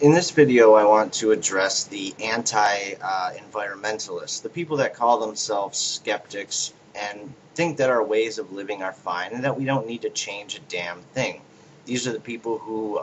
In this video, I want to address the anti-environmentalists, the people that call themselves skeptics and think that our ways of living are fine and that we don't need to change a damn thing. These are the people who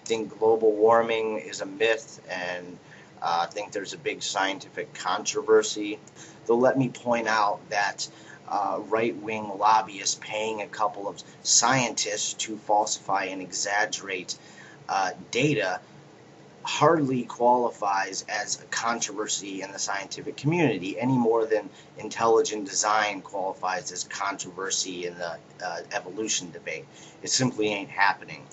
think global warming is a myth and think there's a big scientific controversy. Though let me point out that right-wing lobbyists paying a couple of scientists to falsify and exaggerate data hardly qualifies as a controversy in the scientific community any more than intelligent design qualifies as controversy in the evolution debate. It simply ain't happening.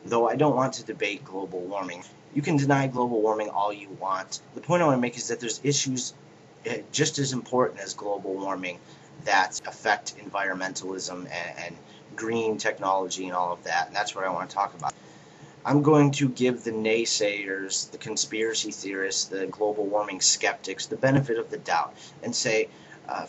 Though I don't want to debate global warming. You can deny global warming all you want. The point I want to make is that there's issues just as important as global warming that affect environmentalism and green technology and all of that, and that's what I want to talk about. I'm going to give the naysayers, the conspiracy theorists, the global warming skeptics the benefit of the doubt and say,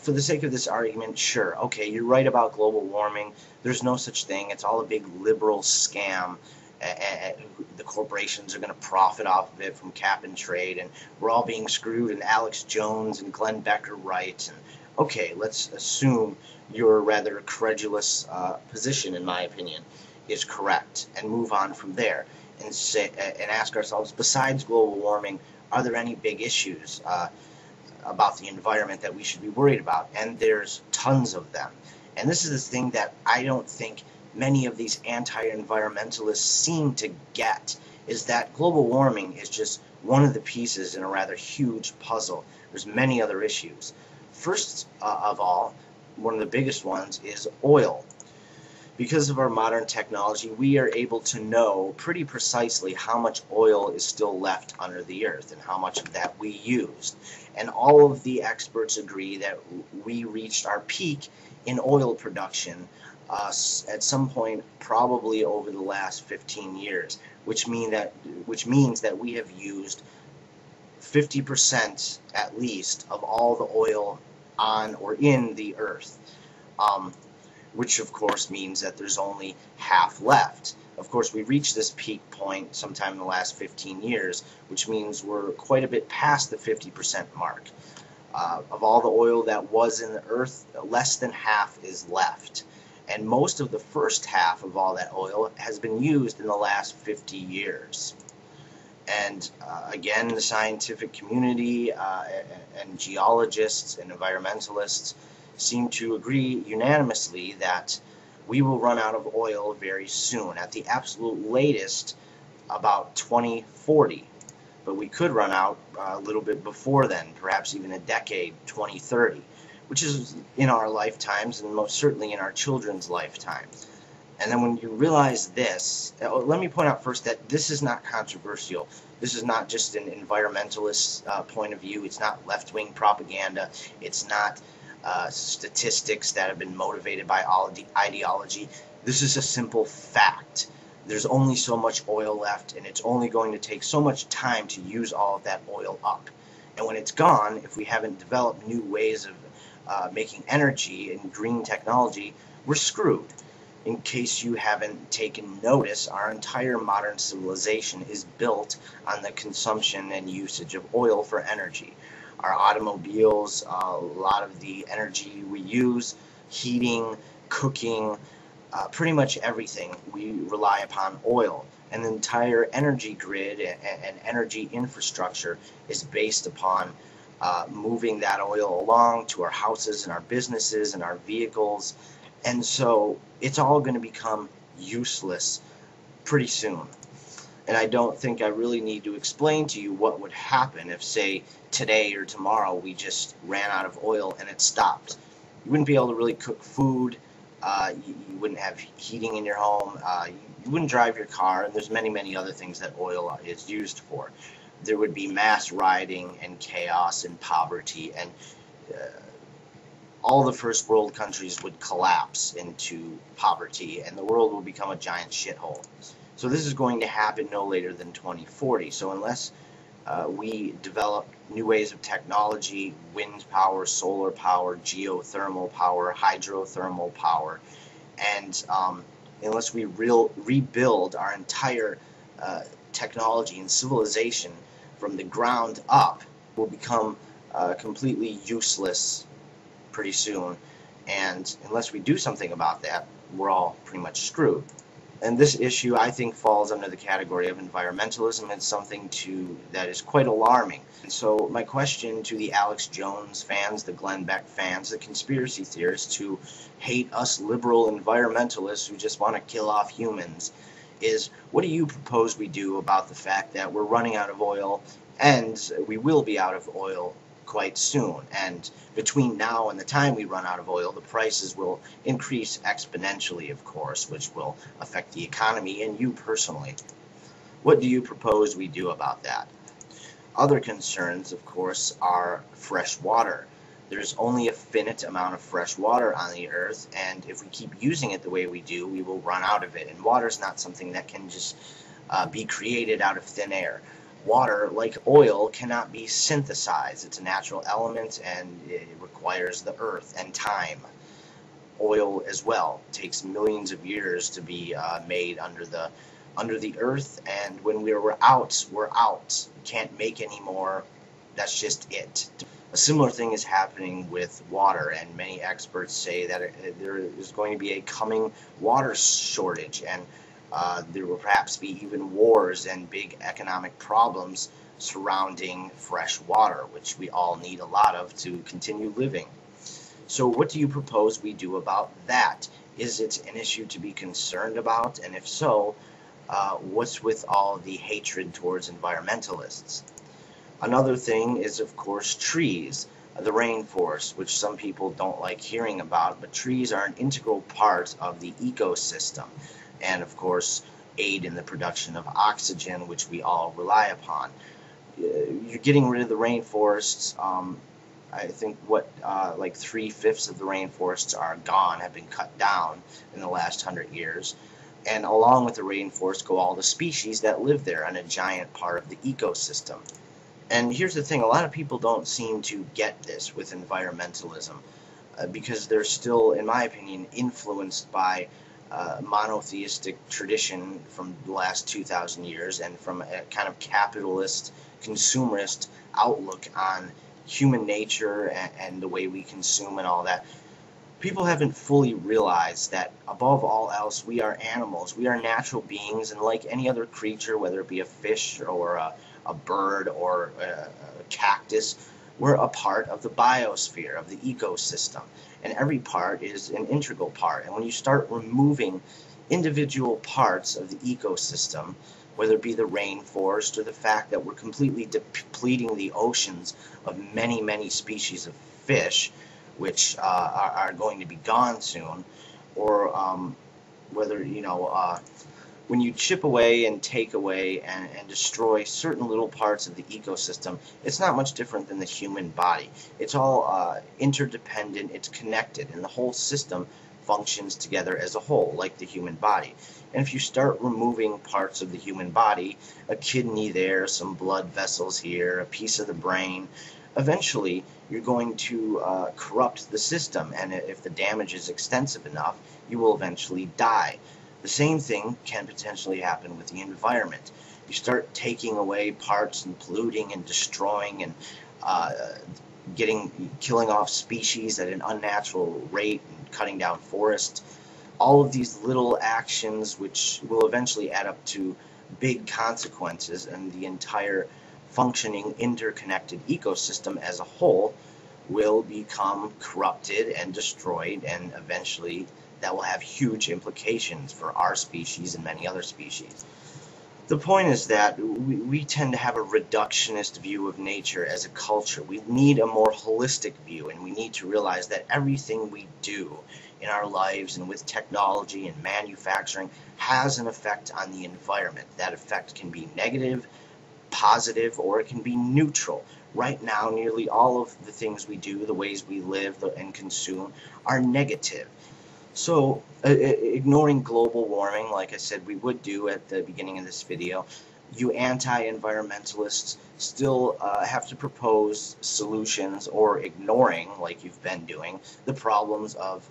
for the sake of this argument, sure, okay, you're right about global warming. There's no such thing. It's all a big liberal scam. The corporations are going to profit off of it from cap and trade, and we're all being screwed, and Alex Jones and Glenn Beck are right. And, okay, let's assume your rather credulous position, in my opinion, is correct and move on from there and say and ask ourselves, besides global warming, are there any big issues about the environment that we should be worried about? And there's tons of them. And this is the thing that I don't think many of these anti-environmentalists seem to get, is that global warming is just one of the pieces in a rather huge puzzle. There's many other issues. First of all, one of the biggest ones is oil. Because of our modern technology, we are able to know pretty precisely how much oil is still left under the earth and how much of that we used. And all of the experts agree that we reached our peak in oil production at some point probably over the last 15 years, which means that we have used 50% at least of all the oil on or in the earth. Which of course means that there's only half left. Of course, we reached this peak point sometime in the last 15 years, which means we're quite a bit past the 50% mark. Of all the oil that was in the earth, less than half is left. And most of the first half of all that oil has been used in the last 50 years. And again, the scientific community and geologists and environmentalists seem to agree unanimously that we will run out of oil very soon, at the absolute latest about 2040. But we could run out a little bit before then, perhaps even a decade, 2030, which is in our lifetimes and most certainly in our children's lifetimes. And then when you realize this, let me point out first that this is not controversial. This is not just an environmentalist point of view. It's not left-wing propaganda. It's not statistics that have been motivated by ideology. This is a simple fact. There's only so much oil left, and it's only going to take so much time to use all of that oil up. And when it's gone, if we haven't developed new ways of making energy and green technology, we're screwed. In case you haven't taken notice, our entire modern civilization is built on the consumption and usage of oil for energy. Our automobiles, a lot of the energy we use, heating, cooking, pretty much everything, we rely upon oil. And the entire energy grid and energy infrastructure is based upon moving that oil along to our houses and our businesses and our vehicles. And so it's all going to become useless pretty soon. And I don't think I really need to explain to you what would happen if, say, today or tomorrow we just ran out of oil and it stopped. You wouldn't be able to really cook food. You wouldn't have heating in your home. You wouldn't drive your car. And there's many, many other things that oil is used for. There would be mass rioting and chaos and poverty, and all the first world countries would collapse into poverty, and the world will become a giant shithole. So this is going to happen no later than 2040. So unless we develop new ways of technology, wind power, solar power, geothermal power, hydrothermal power, and unless we rebuild our entire technology and civilization from the ground up will become completely useless pretty soon, and unless we do something about that, we're all pretty much screwed. And this issue, I think, falls under the category of environmentalism. It's something that is quite alarming. And so my question to the Alex Jones fans, the Glenn Beck fans, the conspiracy theorists who hate us liberal environmentalists who just want to kill off humans is, what do you propose we do about the fact that we're running out of oil, and we will be out of oil quite soon, and between now and the time we run out of oil, the prices will increase exponentially, of course, which will affect the economy and you personally. What do you propose we do about that? Other concerns, of course, are fresh water. There's only a finite amount of fresh water on the earth, and if we keep using it the way we do, we will run out of it. And water is not something that can just be created out of thin air. Water, like oil, cannot be synthesized. It's a natural element, and it requires the earth and time. Oil, as well, takes millions of years to be made under the earth, and when we're out, we're out. We can't make any more. That's just it. A similar thing is happening with water, and many experts say that there is going to be a coming water shortage, and there will perhaps be even wars and big economic problems surrounding fresh water, which we all need a lot of to continue living. So what do you propose we do about that? Is it an issue to be concerned about? And if so, what's with all the hatred towards environmentalists? Another thing is, of course, trees, the rainforest, which some people don't like hearing about, but trees are an integral part of the ecosystem, and of course aid in the production of oxygen, which we all rely upon. You're getting rid of the rainforests. I think like 3/5 of the rainforests are gone, have been cut down in the last 100 years. And along with the rainforest go all the species that live there, and a giant part of the ecosystem. And here's the thing, a lot of people don't seem to get this with environmentalism because they're still, in my opinion, influenced by monotheistic tradition from the last 2,000 years, and from a kind of capitalist, consumerist outlook on human nature and the way we consume and all that. People haven't fully realized that above all else, we are animals. We are natural beings, and like any other creature, whether it be a fish or a bird or a cactus, we're a part of the biosphere, of the ecosystem. And every part is an integral part. And when you start removing individual parts of the ecosystem, whether it be the rainforest or the fact that we're completely depleting the oceans of many, many species of fish, which are going to be gone soon, or whether, when you chip away and take away and destroy certain little parts of the ecosystem, it's not much different than the human body. It's all interdependent, it's connected, and the whole system functions together as a whole, like the human body. And if you start removing parts of the human body, a kidney there, some blood vessels here, a piece of the brain, eventually you're going to corrupt the system, and if the damage is extensive enough, you will eventually die. The same thing can potentially happen with the environment. You start taking away parts and polluting and destroying and killing off species at an unnatural rate and cutting down forests. All of these little actions, which will eventually add up to big consequences, and the entire functioning interconnected ecosystem as a whole will become corrupted and destroyed, and eventually that will have huge implications for our species and many other species. The point is that we tend to have a reductionist view of nature as a culture. We need a more holistic view, and we need to realize that everything we do in our lives and with technology and manufacturing has an effect on the environment. That effect can be negative, positive, or it can be neutral. Right now, nearly all of the things we do, the ways we live and consume, are negative. So, ignoring global warming, like I said we would do at the beginning of this video, you anti-environmentalists still have to propose solutions, or ignoring, like you've been doing, the problems of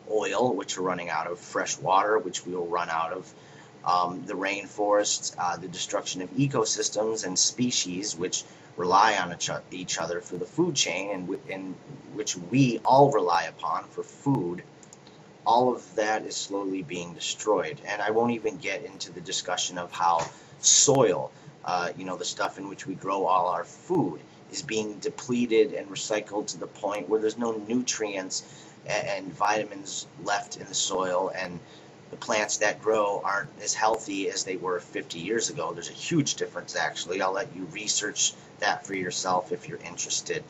oil, which we're running out of, fresh water, which we will run out of, the rainforests, the destruction of ecosystems and species which rely on each other for the food chain, and which we all rely upon for food. All of that is slowly being destroyed. And I won't even get into the discussion of how soil, the stuff in which we grow all our food, is being depleted and recycled to the point where there's no nutrients and vitamins left in the soil, and the plants that grow aren't as healthy as they were 50 years ago. There's a huge difference, actually. I'll let you research that for yourself if you're interested.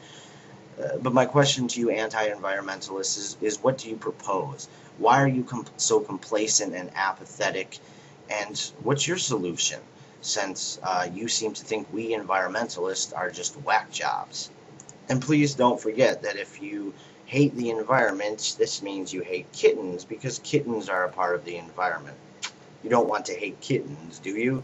But my question to you, anti-environmentalists, is what do you propose? Why are you so complacent and apathetic? And what's your solution, since you seem to think we environmentalists are just whack jobs? And please don't forget that if you hate the environment, this means you hate kittens, because kittens are a part of the environment. You don't want to hate kittens, do you?